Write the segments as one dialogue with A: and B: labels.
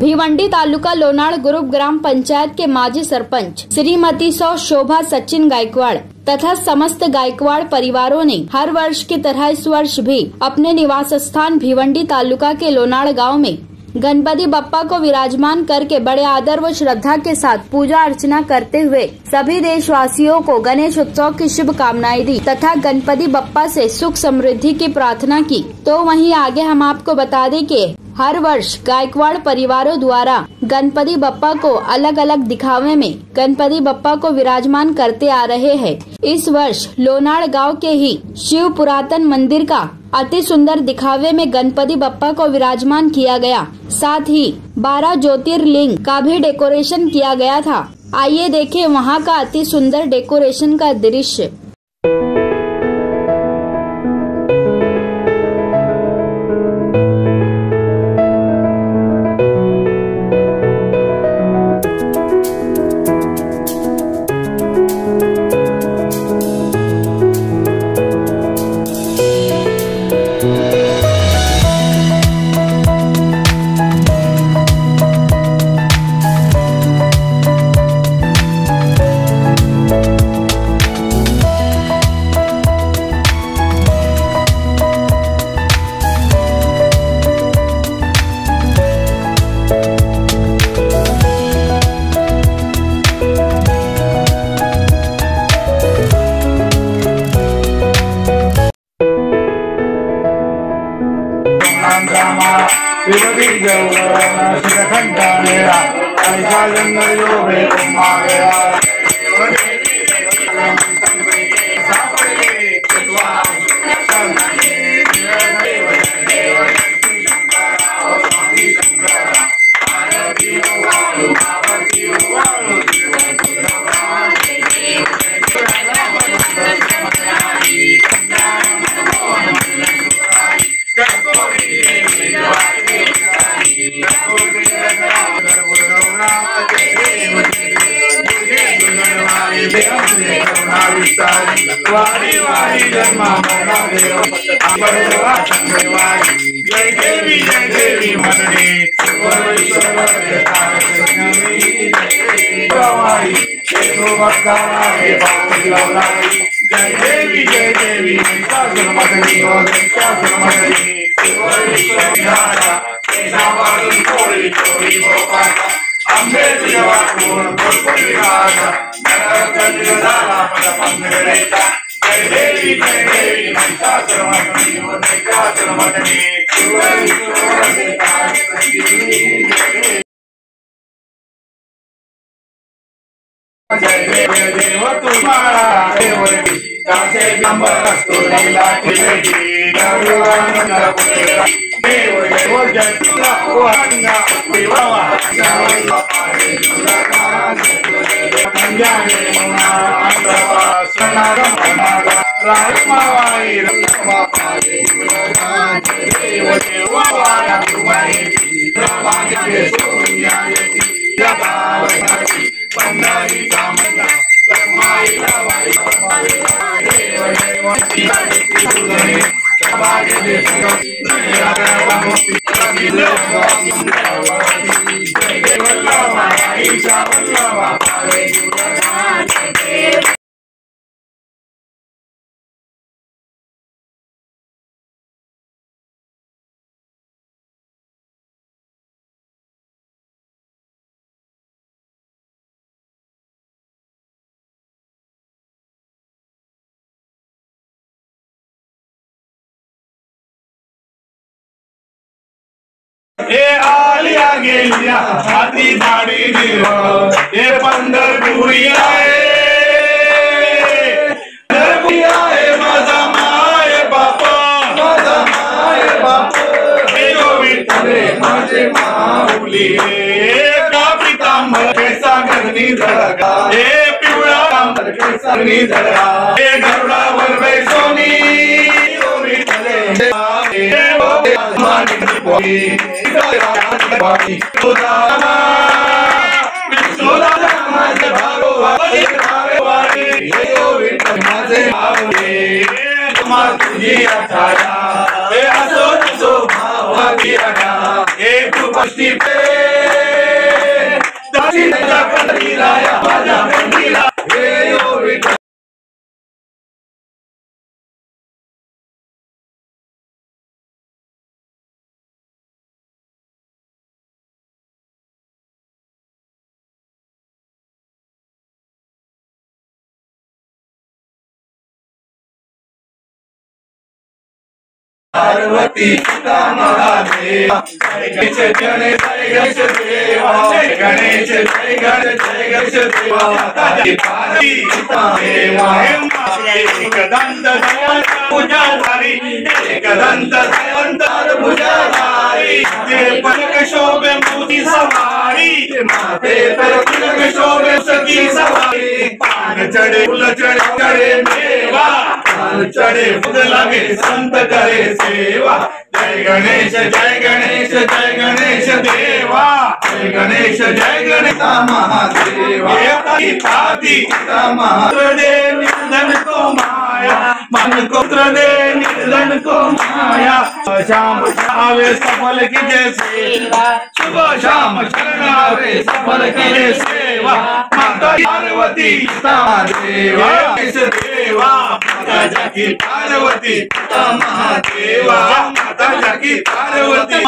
A: भिवंडी तालुका लोनाड़ group ग्राम पंचायत के माजी सरपंच श्रीमती शोभा सचिन गायकवाड़ तथा समस्त गायकवाड़ परिवारों ने हर वर्ष की तरह इस वर्ष भी अपने निवास स्थान भिवंडी तालुका के लोनाड़ गांव में गणपति बप्पा को विराजमान करके बड़े आदर व श्रद्धा के साथ पूजा अर्चना करते हुए सभी देशवासियों को गणेश उत्सव की शुभकामनाएं दी तथा गणपति बप्पा से सुख समृद्धि की प्रार्थना की। तो वहीं आगे हम आपको बता दें कि हर वर्ष गायकवाड़ परिवारों द्वारा गणपति बप्पा को अलग अलग दिखावे में गणपति बप्पा को विराजमान करते आ रहे हैं। इस वर्ष लोनाड़ गांव के ही शिव पुरातन मंदिर का अति सुंदर दिखावे में गणपति बप्पा को विराजमान किया गया। साथ ही 12 ज्योतिर्लिंग का भी डेकोरेशन किया गया था। आइए देखें वहां का अति सुंदर डेकोरेशन का दृश्य।
B: ए आलिया गेलिया हाती दाढी दिव ए पंढरपुरी आहे माझा माय बाप विठ्ठले माझे माऊली का पितांबर सागरनी जळगा ए पिवळा केसरनी जळगा ए गरुडावर बैसोनी विठ्ठले तुझी गोष्टी दासीच्या पंढरीला या माझ्या पंढरीला हे यो विठ्ठल पार्वती पिता महादेव जय गणेश गणेश देवा जय गणेश जय गणेश देवा पार्वती पिता देवा एकदंत दयाल पूजाधारी एकदंत दयाल पूजाधारी ते पलक शोभे मोती सवारी माथे पर पलक शोभे सती सवारी पान चढ़े फूल चढ़े मेवा पान चढ़े फूल लगे संत करे सेवा जय गणेश देवा जय गणेश महादेवा महादेव निर्धन को माया मन को दे निर्धन को माया शाम आवे सफल की जैसे सुबह शाम शरण आवे सफल की सेवा माता पार्वती देवा देवा माता जाकी पार्वती महादेवा माता जाकी पार्वती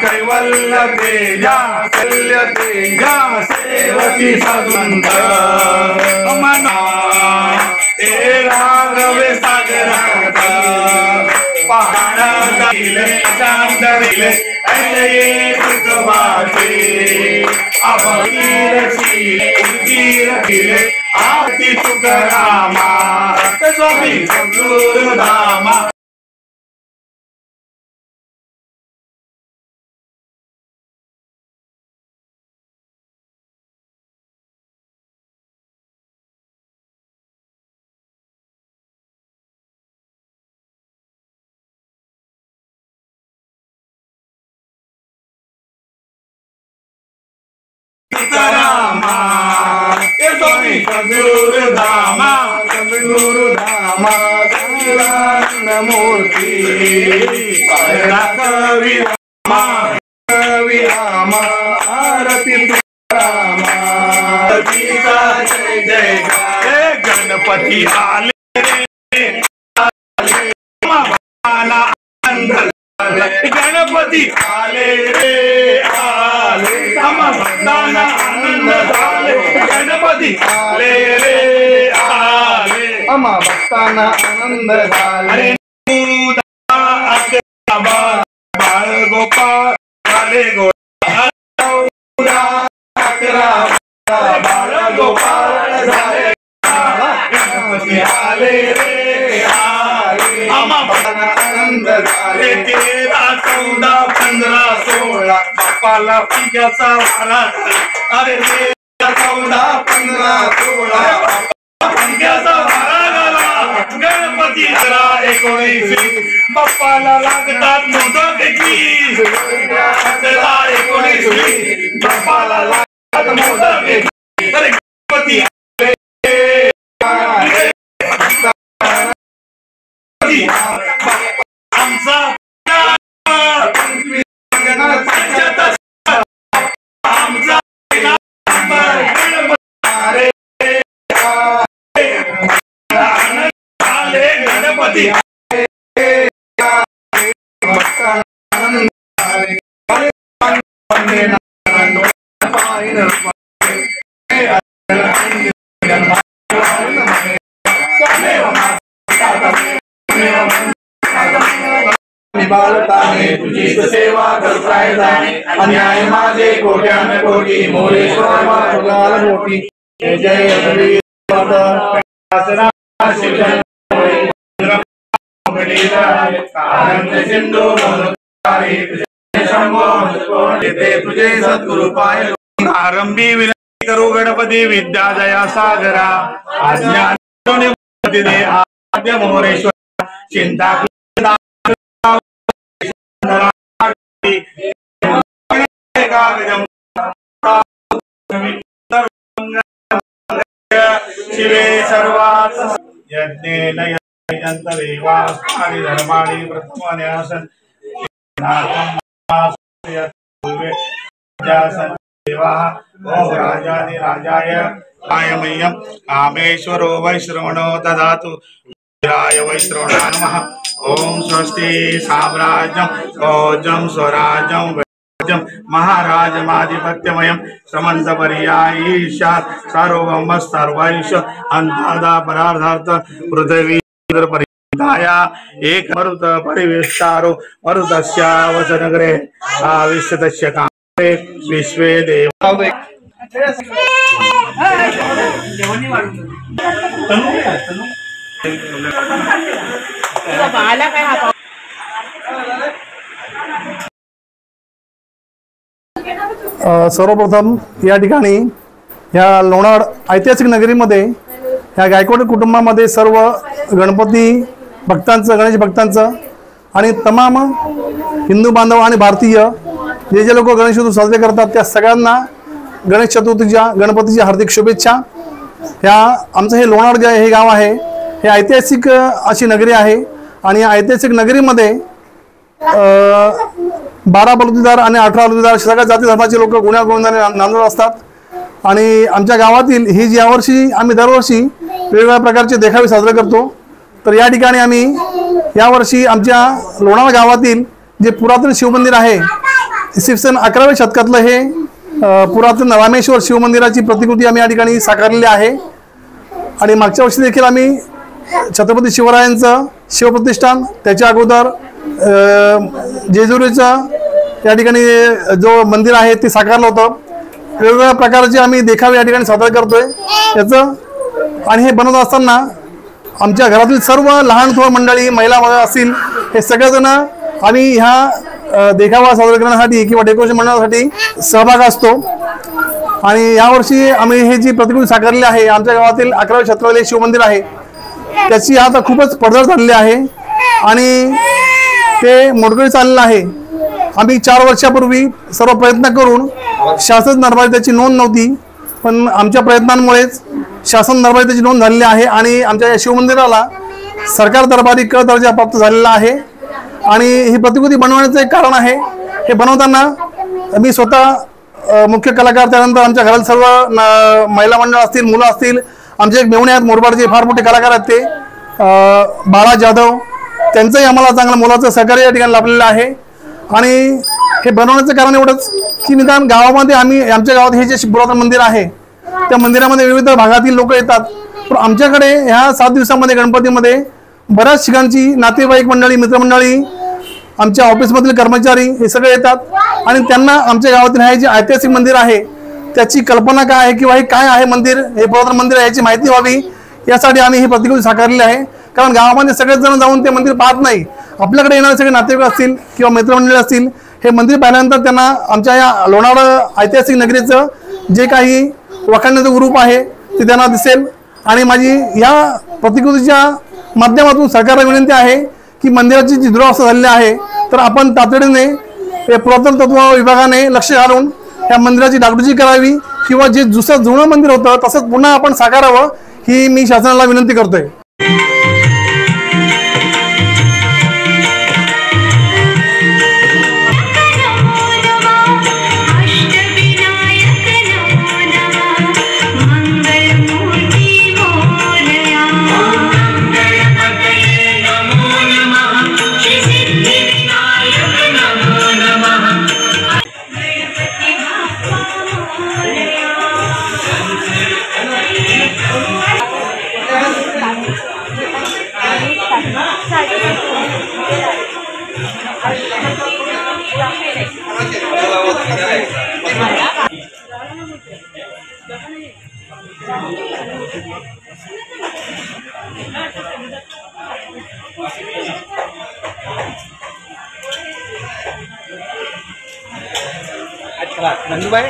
B: कैवल्य तेजा शल्य तेजा सेवती सगुंत मना ते राघवे सागरात पहाड़ गाइले चांद दिले ऐसे तुझबाचे अभीर शीले उदगीर दिले आरती तुकारामा स्वामी सद्गुरु धामा स्वामी सद्गुरु धामा मूर्ति कवि रामा आरती जय जय गणपति आले गणपति आले रे आले आनंद झाले गणपति आले रे आले भक्ताना आनंद झाले बाळ गोपाळ झाले बाळ गोपाळ झाले गणपति आले रे आले आनंद झाले 13, 14, 15, 16 बापाला पिंग्याचा वारा अरे 13, 14, 15, 16 पिंग्याचा वारा गाला गणपती 19 बापाला लागतात मोदक 21 19 बापाला लागतात मोदक 21 अरे गणपती आमचा गणपती बाळताने तुझीच सेवा करताय जाणे अन्याय माझे कोट्यान कोटी मोरेश्वर मोठी जय जय हरी सिंधू तुझे सद्गुरु पाय आरंभी विनंती करू गणपती विद्या दया सागरा अज्ञान दे आद्य मोरेश्वर चिंता शिवे सर्वात यज्ञेन यजन्तदेवा धर्माणि प्रथमन्यासन राजाय कायमय्यं कामेश्वरो वैश्रवणो ददातु राय वैश्रवणा नमः। ओम स्वस्ति साम्राज्यं भोजं स्वराज्यं महाराज माधिपत्यमयं समन्तपर्यायीशा सार्वभौम सर्वैश अन्तादा परार्थार्थ पृथ्वी परिधाया एक मरुत परिवेष्टारो मरुतस्य वसनगरे आविश्यतस्य कामे विश्वे देव
C: सर्वप्रथम या ठिकाणी या लोणार ऐतिहासिक नगरीमध्ये या गायकवाड कुटुंबामध्ये सर्व गणपती भक्तांचं गणेश भक्तांचं आणि तमाम हिंदू बांधव आणि भारतीय जे जे लोक गणेश उत्सव साजरे करतात त्या सगळ्यांना गणेश चतुर्थीच्या गणपतीच्या हार्दिक शुभेच्छा। ह्या आमचं हे लोणार जे हे गाव आहे हे ऐतिहासिक अशी नगरी आहे आणि या ऐतिहासिक नगरीमध्ये 12 बलुतेदार आणि 18 बलुतेदार सगळ्या जाती धर्माचे लोक गुण्या गोविंदाने नांदत असतात आणि आमच्या गावातील ही जी यावर्षी आम्ही दरवर्षी वेगवेगळ्या प्रकारचे देखावे साजरे करतो। तर या ठिकाणी आम्ही यावर्षी आमच्या लोणार गावातील जे पुरातन शिवमंदिर आहे इसवी सन 11व्या शतकातलं हे पुरातन रामेश्वर शिवमंदिराची प्रतिकृती आम्ही या ठिकाणी साकारलेली आहे आणि मागच्या वर्षी देखील आम्ही छत्रपती शिवरायांचं शिवप्रतिष्ठान त्याच्या अगोदर जेजुरीचं या ठिकाणी जो मंदिर आहे ते साकारलं होतं। वेगवेगळ्या प्रकारचे आम्ही देखावे या ठिकाणी सादर करतोय याचं आणि हे बनवत असताना आमच्या घरातील सर्व लहान थोर मंडळी महिला असतील हे सगळेजण आम्ही ह्या देखावा सादर करण्यासाठी किंवा डेकोरेशन बनवण्यासाठी सहभाग असतो आणि यावर्षी आम्ही हे जी प्रतिकृती साकारली आहे आमच्या गावातील 11व्या शतकातील शिवमंदिर आहे त्याची आता खूपच पडझड झालेली आहे आणि ते मोडकळीस चाललेलं आहे। आम्ही 4 वर्षापूर्वी सर्व प्रयत्न करून शासन दरबारी त्याची नोंद नव्हती पण आमच्या प्रयत्नांमुळेच शासन दरबारी त्याची नोंद झालेली आहे आणि आमच्या या शिवमंदिराला सरकार दरबारी क दर्जा प्राप्त झालेला आहे आणि ही प्रतिकृती बनवण्याचं एक कारण आहे। हे बनवताना मी स्वतः मुख्य कलाकार त्यानंतर आमच्या घरात सर्व महिला मंडळ असतील मुलं असतील आमचे एक मेहुणे आहेत मोरबाडचे फार मोठे कलाकार आहेत ते बाळा जाधव त्यांचंही आम्हाला चांगलं मोलाचं सहकार्य या ठिकाणी लाभलेलं आहे आणि हे बनवण्याचं कारण एवढंच की निदान गावामध्ये आम्ही आमच्या गावात हे जे पुरातन मंदिर आहे त्या मंदिरामध्ये विविध भागातील लोक येतात पण आमच्याकडे ह्या 7 दिवसामध्ये गणपतीमध्ये बऱ्याच ठिकाणची नातेवाईक मंडळी मित्रमंडळी आमच्या ऑफिसमधील कर्मचारी हे सगळे येतात आणि त्यांना आमच्या गावातील हे जे ऐतिहासिक मंदिर आहे त्याची कल्पना काय आहे किंवा हे काय आहे मंदिर हे पुरातन मंदिर आहे याची माहिती व्हावी यासाठी आम्ही ही प्रतिकृती साकारलेली आहे। कारण गावामध्ये सगळेच जण जाऊन ते मंदिर पाहत नाही आपल्याकडे येणारे सगळे नातेवाईक असतील किंवा मित्रमंडळी असतील हे मंदिर पाहिल्यानंतर त्यांना आमच्या या लोणार ऐतिहासिक नगरीचं जे काही वाखाणण्याचं रूप आहे ते त्यांना दिसेल आणि माझी या प्रतिकृतीच्या माध्यमातून सरकारला विनंती आहे की मंदिराची जी दुरावस्था झालेली आहे तर आपण तातडीने पुरातन तत्व विभागाने लक्ष घालून या मंदिराची डागडुजी करावी किंवा जे जुनं मंदिर होतं तसंच पुन्हा आपण साकारावं ही मी शासनाला विनंती करतोय।
D: नंदूबाई